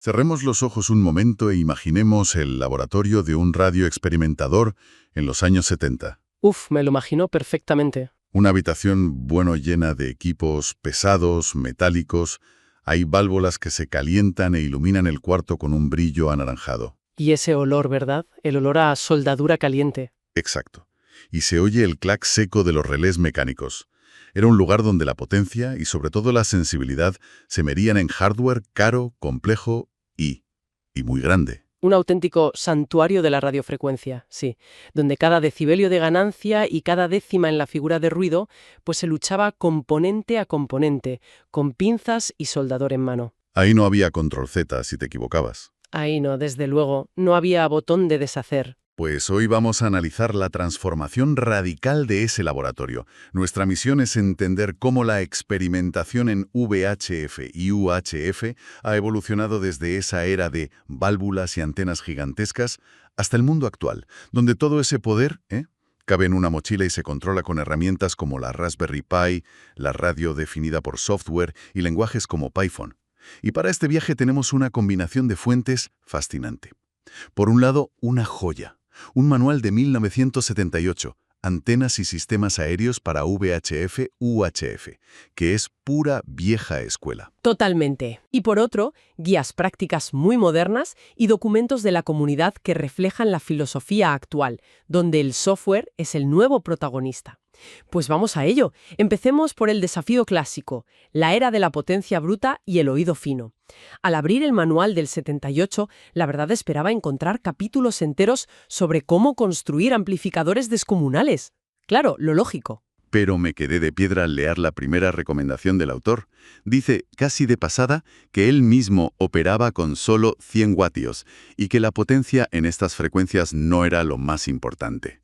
Cerremos los ojos un momento e imaginemos el laboratorio de un radioexperimentador en los años 70. Uf, me lo imagino perfectamente. Una habitación llena de equipos pesados, metálicos. Hay válvulas que se calientan e iluminan el cuarto con un brillo anaranjado. Y ese olor, ¿verdad? El olor a soldadura caliente. Exacto. Y se oye el clac seco de los relés mecánicos. Era un lugar donde la potencia y sobre todo la sensibilidad se medían en hardware caro, complejo y muy grande. Un auténtico santuario de la radiofrecuencia, sí, donde cada decibelio de ganancia y cada décima en la figura de ruido, pues se luchaba componente a componente, con pinzas y soldador en mano. Ahí no había control Z si te equivocabas. Ahí no, desde luego, no había botón de deshacer. Pues hoy vamos a analizar la transformación radical de ese laboratorio. Nuestra misión es entender cómo la experimentación en VHF y UHF ha evolucionado desde esa era de válvulas y antenas gigantescas hasta el mundo actual, donde todo ese poder cabe en una mochila y se controla con herramientas como la Raspberry Pi, la radio definida por software y lenguajes como Python. Y para este viaje tenemos una combinación de fuentes fascinante. Por un lado, una joya. Un manual de 1978, Antenas y sistemas aéreos para VHF-UHF, que es pura vieja escuela. Totalmente. Y por otro, guías prácticas muy modernas y documentos de la comunidad que reflejan la filosofía actual, donde el software es el nuevo protagonista. Pues vamos a ello. Empecemos por el desafío clásico, la era de la potencia bruta y el oído fino. Al abrir el manual del 78, la verdad esperaba encontrar capítulos enteros sobre cómo construir amplificadores descomunales. Claro, lo lógico. Pero me quedé de piedra al leer la primera recomendación del autor. Dice, casi de pasada, que él mismo operaba con solo 100 vatios y que la potencia en estas frecuencias no era lo más importante.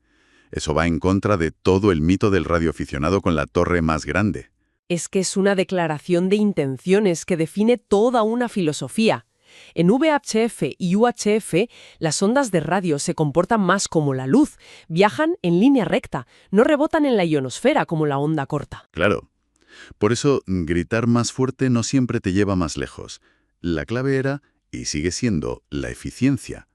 Eso va en contra de todo el mito del radioaficionado con la torre más grande. Es que es una declaración de intenciones que define toda una filosofía. En VHF y UHF, las ondas de radio se comportan más como la luz, viajan en línea recta, no rebotan en la ionosfera como la onda corta. Claro. Por eso, gritar más fuerte no siempre te lleva más lejos. La clave era, y sigue siendo, la eficiencia.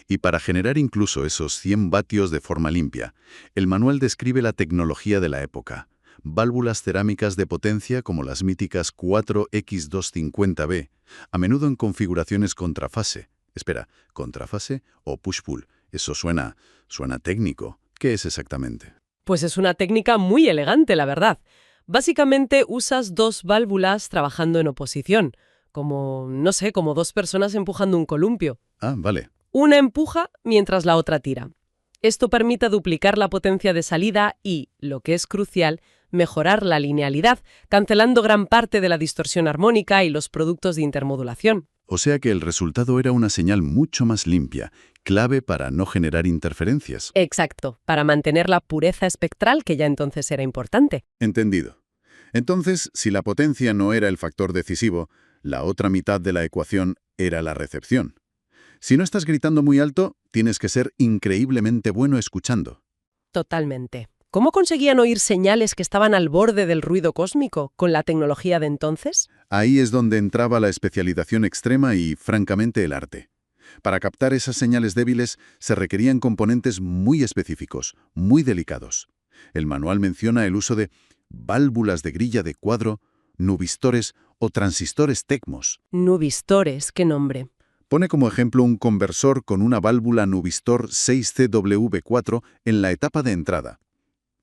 Y para generar incluso esos 100 vatios de forma limpia, el manual describe la tecnología de la época. Válvulas cerámicas de potencia como las míticas 4X250B, a menudo en configuraciones contrafase. Espera, ¿contrafase o push-pull? Eso suena técnico. ¿Qué es exactamente? Pues es una técnica muy elegante, la verdad. Básicamente usas dos válvulas trabajando en oposición, como dos personas empujando un columpio. Ah, vale. Una empuja mientras la otra tira. Esto permite duplicar la potencia de salida y, lo que es crucial, mejorar la linealidad, cancelando gran parte de la distorsión armónica y los productos de intermodulación. O sea que el resultado era una señal mucho más limpia, clave para no generar interferencias. Exacto, para mantener la pureza espectral que ya entonces era importante. Entendido. Entonces, si la potencia no era el factor decisivo, la otra mitad de la ecuación era la recepción. Si no estás gritando muy alto, tienes que ser increíblemente bueno escuchando. Totalmente. ¿Cómo conseguían oír señales que estaban al borde del ruido cósmico con la tecnología de entonces? Ahí es donde entraba la especialización extrema y, francamente, el arte. Para captar esas señales débiles se requerían componentes muy específicos, muy delicados. El manual menciona el uso de válvulas de grilla de cuadro, nubistores o transistores TECMOS. Nubistores, qué nombre. Pone como ejemplo un conversor con una válvula Nubistor 6CW4 en la etapa de entrada.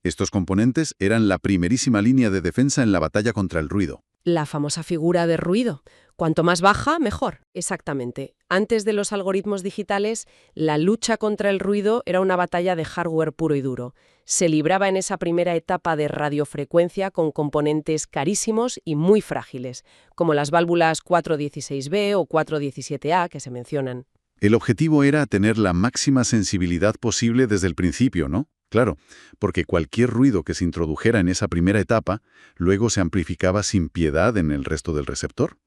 Estos componentes eran la primerísima línea de defensa en la batalla contra el ruido. La famosa figura de ruido. Cuanto más baja, mejor. Exactamente. Antes de los algoritmos digitales, la lucha contra el ruido era una batalla de hardware puro y duro. Se libraba en esa primera etapa de radiofrecuencia con componentes carísimos y muy frágiles, como las válvulas 416B o 417A que se mencionan. El objetivo era tener la máxima sensibilidad posible desde el principio, ¿no? Claro, porque cualquier ruido que se introdujera en esa primera etapa, luego se amplificaba sin piedad en el resto del receptor.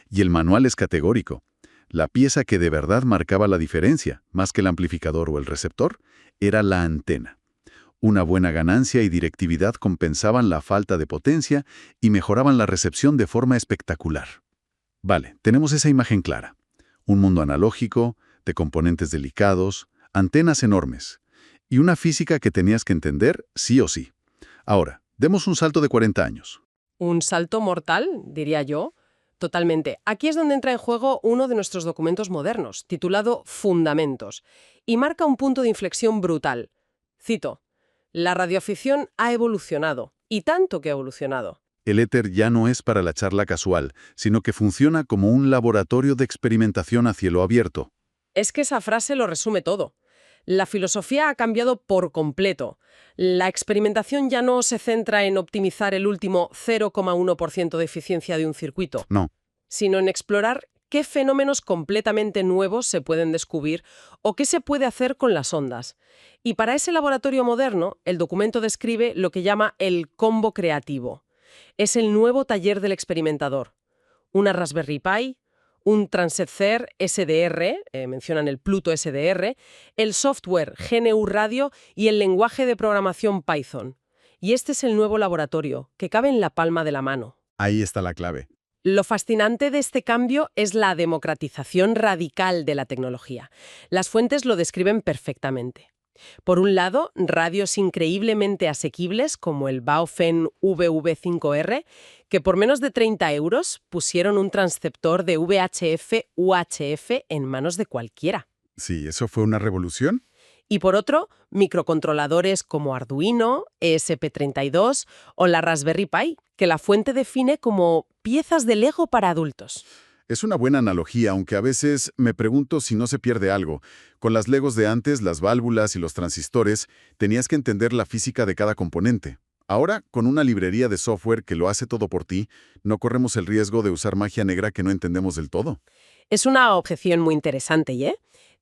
Y el manual es categórico. La pieza que de verdad marcaba la diferencia, más que el amplificador o el receptor, era la antena. Una buena ganancia y directividad compensaban la falta de potencia y mejoraban la recepción de forma espectacular. Vale, tenemos esa imagen clara. Un mundo analógico, de componentes delicados, antenas enormes, y una física que tenías que entender sí o sí. Ahora, demos un salto de 40 años. Un salto mortal, diría yo. Totalmente. Aquí es donde entra en juego uno de nuestros documentos modernos, titulado Fundamentos, y marca un punto de inflexión brutal. Cito: la radioafición ha evolucionado, y tanto que ha evolucionado. El éter ya no es para la charla casual, sino que funciona como un laboratorio de experimentación a cielo abierto. Es que esa frase lo resume todo. La filosofía ha cambiado por completo. La experimentación ya no se centra en optimizar el último 0,1% de eficiencia de un circuito, No. sino en explorar qué fenómenos completamente nuevos se pueden descubrir o qué se puede hacer con las ondas. Y para ese laboratorio moderno, el documento describe lo que llama el combo creativo. Es el nuevo taller del experimentador. Una Raspberry Pi, un Transcept SDR, mencionan el Pluto SDR, el software GNU Radio y el lenguaje de programación Python. Y este es el nuevo laboratorio, que cabe en la palma de la mano. Ahí está la clave. Lo fascinante de este cambio es la democratización radical de la tecnología. Las fuentes lo describen perfectamente. Por un lado, radios increíblemente asequibles como el Baofeng VV5R, que por menos de 30 euros pusieron un transceptor de VHF-UHF en manos de cualquiera. Sí, ¿eso fue una revolución? Y por otro, microcontroladores como Arduino, ESP32 o la Raspberry Pi, que la fuente define como piezas de Lego para adultos. Es una buena analogía, aunque a veces me pregunto si no se pierde algo. Con las Legos de antes, las válvulas y los transistores, tenías que entender la física de cada componente. Ahora, con una librería de software que lo hace todo por ti, no corremos el riesgo de usar magia negra que no entendemos del todo. Es una objeción muy interesante, ¿eh?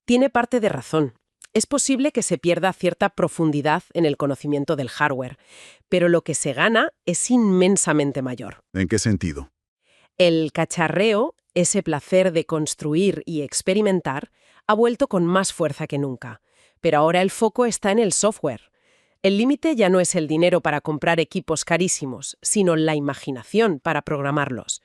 Tiene parte de razón. Es posible que se pierda cierta profundidad en el conocimiento del hardware, pero lo que se gana es inmensamente mayor. ¿En qué sentido? El cacharreo, ese placer de construir y experimentar, ha vuelto con más fuerza que nunca. Pero ahora el foco está en el software. El límite ya no es el dinero para comprar equipos carísimos, sino la imaginación para programarlos.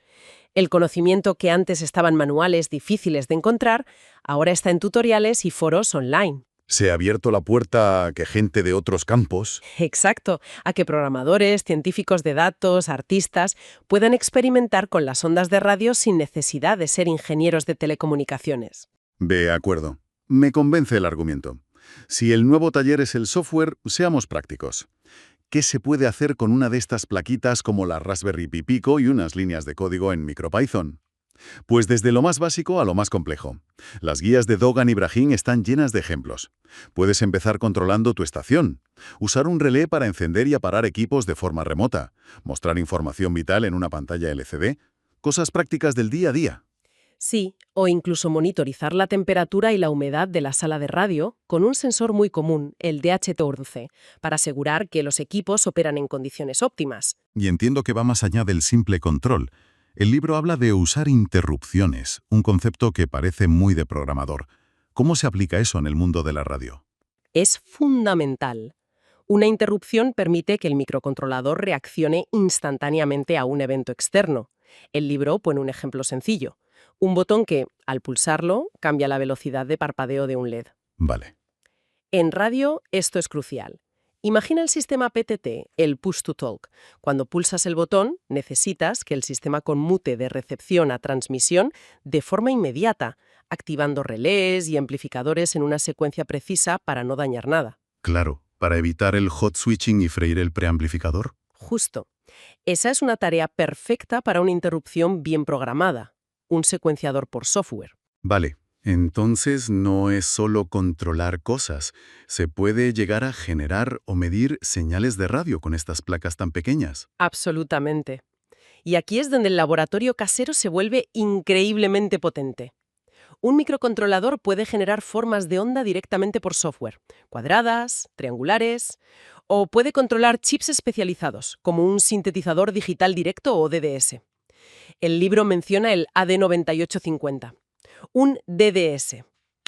El conocimiento que antes estaba en manuales difíciles de encontrar, ahora está en tutoriales y foros online. Se ha abierto la puerta a que gente de otros campos... Exacto, a que programadores, científicos de datos, artistas, puedan experimentar con las ondas de radio sin necesidad de ser ingenieros de telecomunicaciones. De acuerdo. Me convence el argumento. Si el nuevo taller es el software, seamos prácticos. ¿Qué se puede hacer con una de estas plaquitas como la Raspberry Pi Pico y unas líneas de código en MicroPython? Pues desde lo más básico a lo más complejo. Las guías de Dogan y Brahim están llenas de ejemplos. Puedes empezar controlando tu estación, usar un relé para encender y apagar equipos de forma remota, mostrar información vital en una pantalla LCD, cosas prácticas del día a día. Sí, o incluso monitorizar la temperatura y la humedad de la sala de radio con un sensor muy común, el DH-Tornce, para asegurar que los equipos operan en condiciones óptimas. Y entiendo que va más allá del simple control. El libro habla de usar interrupciones, un concepto que parece muy de programador. ¿Cómo se aplica eso en el mundo de la radio? Es fundamental. Una interrupción permite que el microcontrolador reaccione instantáneamente a un evento externo. El libro pone un ejemplo sencillo. Un botón que, al pulsarlo, cambia la velocidad de parpadeo de un LED. Vale. En radio, esto es crucial. Imagina el sistema PTT, el Push to Talk. Cuando pulsas el botón, necesitas que el sistema conmute de recepción a transmisión de forma inmediata, activando relés y amplificadores en una secuencia precisa para no dañar nada. Claro, para evitar el hot switching y freír el preamplificador. Justo. Esa es una tarea perfecta para una interrupción bien programada, un secuenciador por software. Vale. Entonces no es solo controlar cosas, se puede llegar a generar o medir señales de radio con estas placas tan pequeñas. Absolutamente. Y aquí es donde el laboratorio casero se vuelve increíblemente potente. Un microcontrolador puede generar formas de onda directamente por software, cuadradas, triangulares, o puede controlar chips especializados, como un sintetizador digital directo o DDS. El libro menciona el AD9850. Un DDS.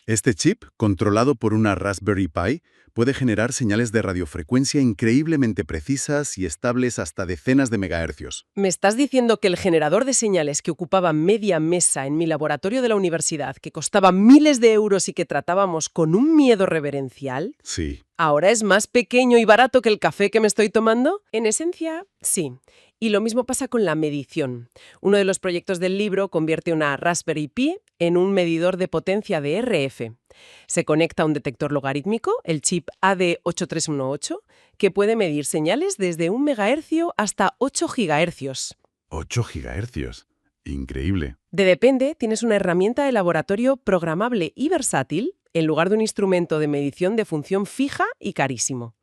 Este chip, controlado por una Raspberry Pi, puede generar señales de radiofrecuencia increíblemente precisas y estables hasta decenas de megahercios. ¿Me estás diciendo que el generador de señales que ocupaba media mesa en mi laboratorio de la universidad, que costaba miles de euros y que tratábamos con un miedo reverencial, Sí. ahora es más pequeño y barato que el café que me estoy tomando? En esencia, sí. Y lo mismo pasa con la medición. Uno de los proyectos del libro convierte una Raspberry Pi en un medidor de potencia de RF. Se conecta a un detector logarítmico, el chip AD8318, que puede medir señales desde 1 megahercio hasta 8 gigahercios. 8 gigahercios. Increíble. De depende, tienes una herramienta de laboratorio programable y versátil en lugar de un instrumento de medición de función fija y carísimo.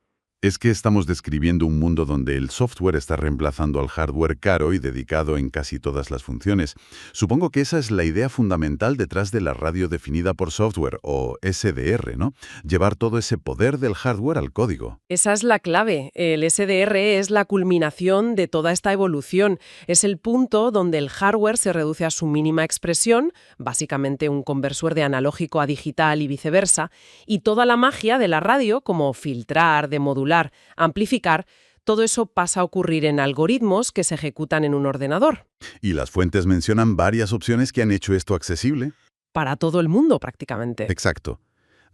Es que estamos describiendo un mundo donde el software está reemplazando al hardware caro y dedicado en casi todas las funciones. Supongo que esa es la idea fundamental detrás de la radio definida por software, o SDR, ¿no? Llevar todo ese poder del hardware al código. Esa es la clave. El SDR es la culminación de toda esta evolución. Es el punto donde el hardware se reduce a su mínima expresión, básicamente un conversor de analógico a digital y viceversa, y toda la magia de la radio, como filtrar, demodular, amplificar, todo eso pasa a ocurrir en algoritmos que se ejecutan en un ordenador. Y las fuentes mencionan varias opciones que han hecho esto accesible. Para todo el mundo, prácticamente. Exacto.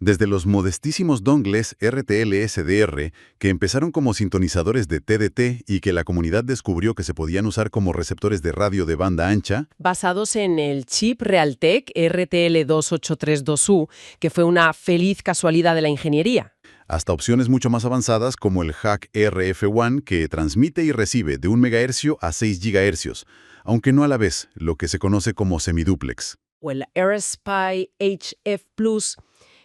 Desde los modestísimos dongles RTL-SDR, que empezaron como sintonizadores de TDT y que la comunidad descubrió que se podían usar como receptores de radio de banda ancha, Basados en el chip Realtek RTL2832U, que fue una feliz casualidad de la ingeniería. hasta opciones mucho más avanzadas como el Hack RF1, que transmite y recibe de 1 megahercio a 6 gigahercios, aunque no a la vez, lo que se conoce como semiduplex. O el AirSpy HF Plus,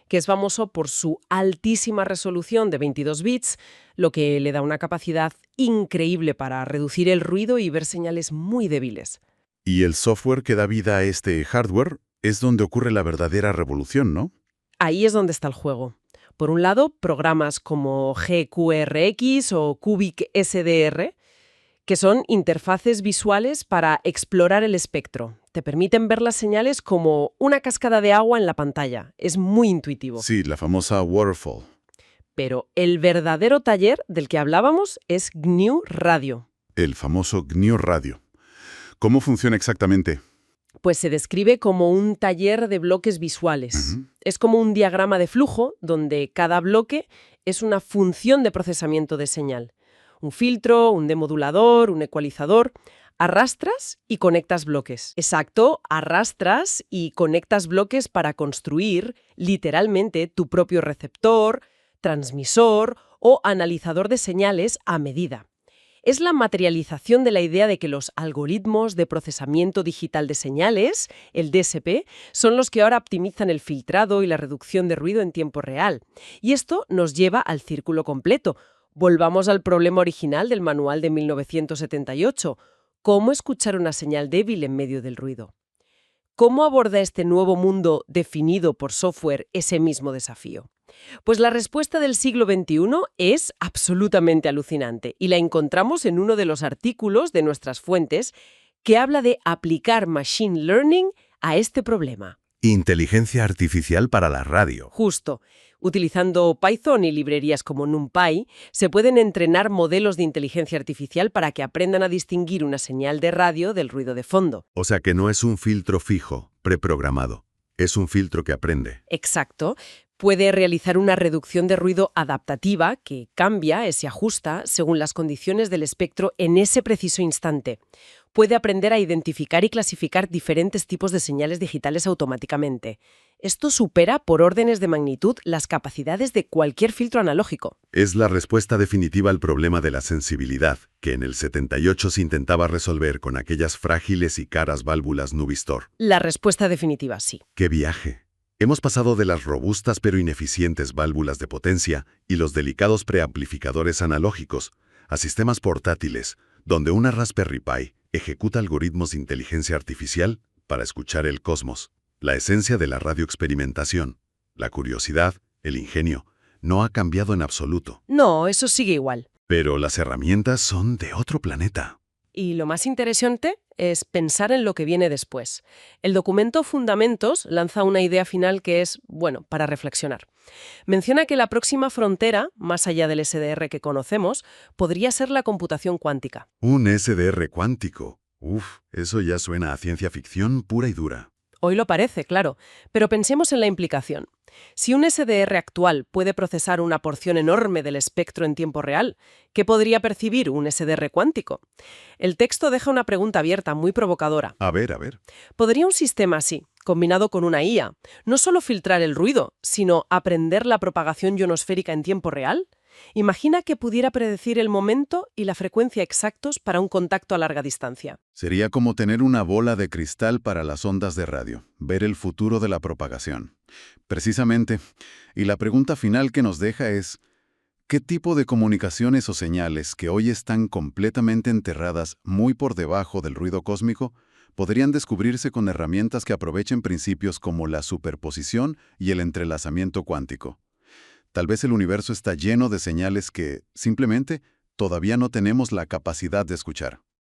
que es famoso por su altísima resolución de 22 bits, lo que le da una capacidad increíble para reducir el ruido y ver señales muy débiles. Y el software que da vida a este hardware es donde ocurre la verdadera revolución, ¿no? Ahí es donde está el juego. Por un lado, programas como GQRX o Cubic SDR, que son interfaces visuales para explorar el espectro. Te permiten ver las señales como una cascada de agua en la pantalla. Es muy intuitivo. Sí, la famosa waterfall. Pero el verdadero taller del que hablábamos es GNU Radio. El famoso GNU Radio. ¿Cómo funciona exactamente? Pues se describe como un taller de bloques visuales. Ujú. Es como un diagrama de flujo donde cada bloque es una función de procesamiento de señal. Un filtro, un demodulador, un ecualizador. Arrastras y conectas bloques. Exacto, arrastras y conectas bloques para construir, literalmente, tu propio receptor, transmisor o analizador de señales a medida. Es la materialización de la idea de que los algoritmos de procesamiento digital de señales, el DSP, son los que ahora optimizan el filtrado y la reducción de ruido en tiempo real. Y esto nos lleva al círculo completo. Volvamos al problema original del manual de 1978. ¿Cómo escuchar una señal débil en medio del ruido? ¿Cómo aborda este nuevo mundo definido por software ese mismo desafío? Pues la respuesta del siglo XXI es absolutamente alucinante y la encontramos en uno de los artículos de nuestras fuentes que habla de aplicar Machine Learning a este problema. Inteligencia artificial para la radio. Justo. Utilizando Python y librerías como NumPy, se pueden entrenar modelos de inteligencia artificial para que aprendan a distinguir una señal de radio del ruido de fondo. O sea que no es un filtro fijo, preprogramado. Es un filtro que aprende. Exacto. Puede realizar una reducción de ruido adaptativa que cambia, se ajusta según las condiciones del espectro en ese preciso instante. Puede aprender a identificar y clasificar diferentes tipos de señales digitales automáticamente. Esto supera por órdenes de magnitud las capacidades de cualquier filtro analógico. Es la respuesta definitiva al problema de la sensibilidad, que en el 78 se intentaba resolver con aquellas frágiles y caras válvulas Nuvistor. La respuesta definitiva, sí. ¡Qué viaje! Hemos pasado de las robustas pero ineficientes válvulas de potencia y los delicados preamplificadores analógicos a sistemas portátiles, donde una Raspberry Pi ejecuta algoritmos de inteligencia artificial para escuchar el cosmos. La esencia de la radioexperimentación, la curiosidad, el ingenio, no ha cambiado en absoluto. No, eso sigue igual. Pero las herramientas son de otro planeta. Y lo más interesante es pensar en lo que viene después. El documento Fundamentos lanza una idea final que es, bueno, para reflexionar. Menciona que la próxima frontera, más allá del SDR que conocemos, podría ser la computación cuántica. Un SDR cuántico. Uf, eso ya suena a ciencia ficción pura y dura. Hoy lo parece, claro, pero pensemos en la implicación. Si un SDR actual puede procesar una porción enorme del espectro en tiempo real, ¿qué podría percibir un SDR cuántico? El texto deja una pregunta abierta muy provocadora. A ver, a ver. ¿Podría un sistema así, combinado con una IA, no solo filtrar el ruido, sino aprender la propagación ionosférica en tiempo real? Imagina que pudiera predecir el momento y la frecuencia exactos para un contacto a larga distancia. Sería como tener una bola de cristal para las ondas de radio, ver el futuro de la propagación. Precisamente, y la pregunta final que nos deja es, ¿qué tipo de comunicaciones o señales que hoy están completamente enterradas muy por debajo del ruido cósmico podrían descubrirse con herramientas que aprovechen principios como la superposición y el entrelazamiento cuántico? Tal vez el universo está lleno de señales que, simplemente, todavía no tenemos la capacidad de escuchar.